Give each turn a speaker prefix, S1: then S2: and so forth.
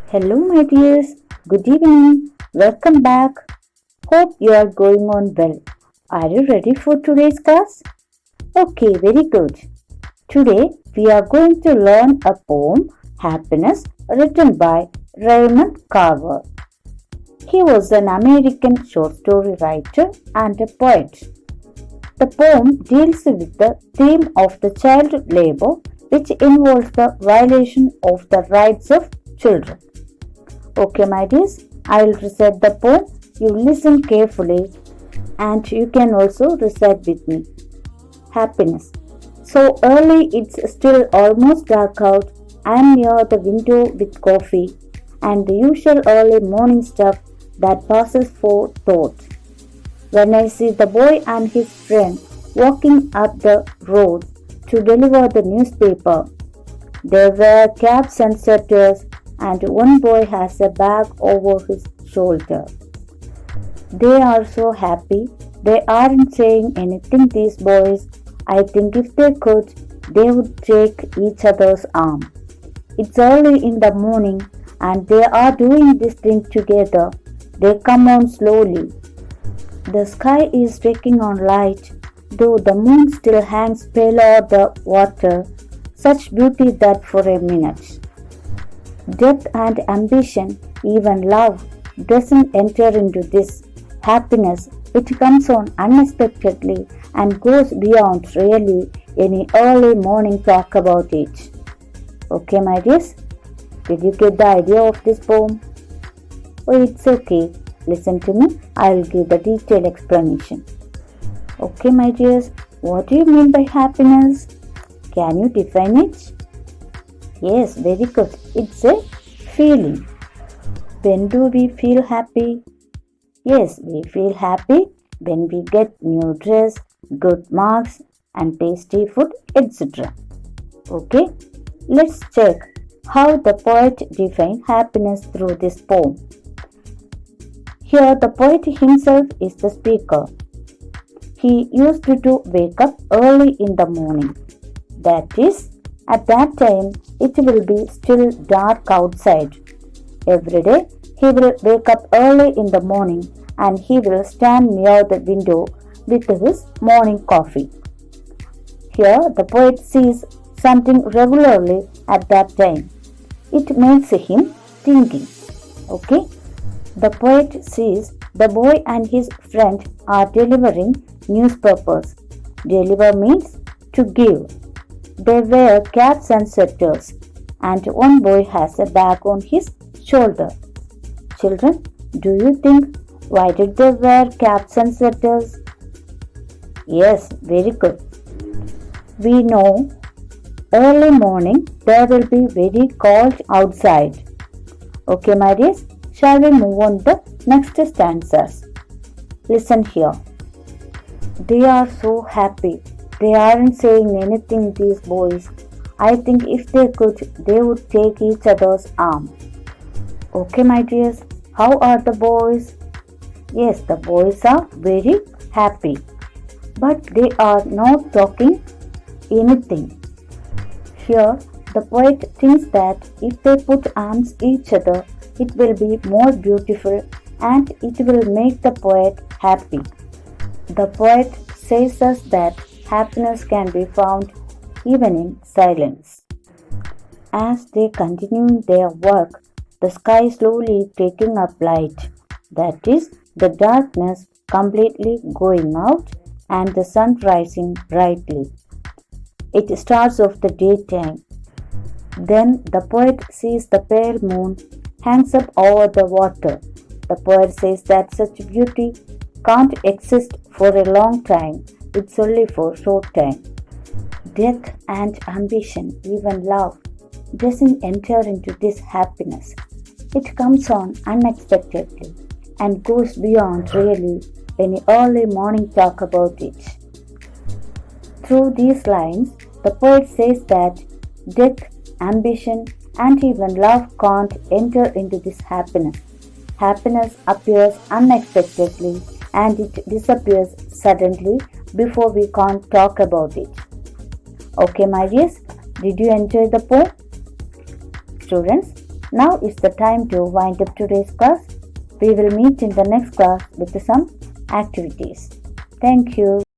S1: Hello, my dears. Good evening. Welcome back. Hope you are going on well. Are you ready for today's class? Okay, very good. Today we are going to learn a poem, Happiness, written by Raymond Carver. He was an American short story writer and a poet. The poem deals with the theme of the child labor, which involves the violation of the rights of children. Okay, my dears, I will recite the poem. You listen carefully and you can also recite with me. Happiness. So early it's still almost dark out. I am near the window with coffee and the usual early morning stuff that passes for thought. When I see the boy and his friend walking up the road to deliver the newspaper, they wear caps and sweaters and one boy has a bag over his shoulder. They are so happy. They aren't saying anything, these boys. I think if they could, they would take each other's arm. It's early in the morning and they are doing this thing together. They come on slowly. The sky is taking on light, though the moon still hangs pale over the water. Such beauty that for a minute. Depth and ambition, even love, doesn't enter into this happiness. It comes on unexpectedly and goes beyond really any early morning talk about it. Okay, my dears? Did you get the idea of this poem? Oh, it's okay. Listen to me. I will give the detailed explanation. Okay, my dears, what do you mean by happiness? Can you define it? Yes, very good. It's a feeling. When do we feel happy? Yes, we feel happy when we get new dress, good marks and tasty food, etc. Okay, let's check how the poet defined happiness through this poem. Here the poet himself is the speaker. He used to wake up early in the morning. That is, at that time it will be still dark outside. Every day he will wake up early in the morning and he will stand near the window with his morning coffee. Here the poet sees something regularly at that time. It makes him thinking. Okay? The poet sees the boy and his friend are delivering newspapers. Deliver means to give. They wear caps and sweaters, and one boy has a bag on his shoulder. Children, do you think why did they wear caps and sweaters? Yes, very good. We know early morning there will be very cold outside. Okay, my dears, shall we move on to the next stanzas? Listen here. They are so happy. They aren't saying anything, these boys. I think if they could, they would take each other's arm. Okay, my dears, how are the boys? Yes, the boys are very happy. But they are not talking anything. Here, the poet thinks that if they put arms each other, it will be more beautiful and it will make the poet happy. The poet says us that happiness can be found even in silence. As they continue their work, the sky slowly taking up light. That is, the darkness completely going out and the sun rising brightly. It starts off the daytime. Then the poet sees the pale moon hangs up over the water. The poet says that such beauty can't exist for a long time. It's only for a short time. Death and ambition, even love, doesn't enter into this happiness. It comes on unexpectedly and goes beyond really any early morning talk about it. Through these lines, the poet says that death, ambition, and even love can't enter into this happiness. Happiness appears unexpectedly and it disappears suddenly before we can't talk about it. Okay, my dears, did you enjoy the poem? Students, Now is the time to wind up today's class. We will meet in the next class with some activities. Thank you.